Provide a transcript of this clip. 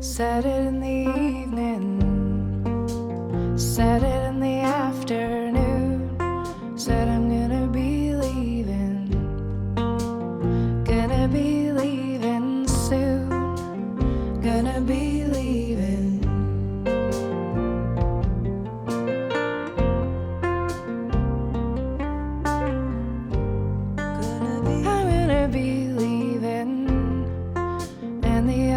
Said it in the evening, said it in the afternoon, said I'm gonna be leaving soon, gonna be leaving. I'm gonna be leaving, and the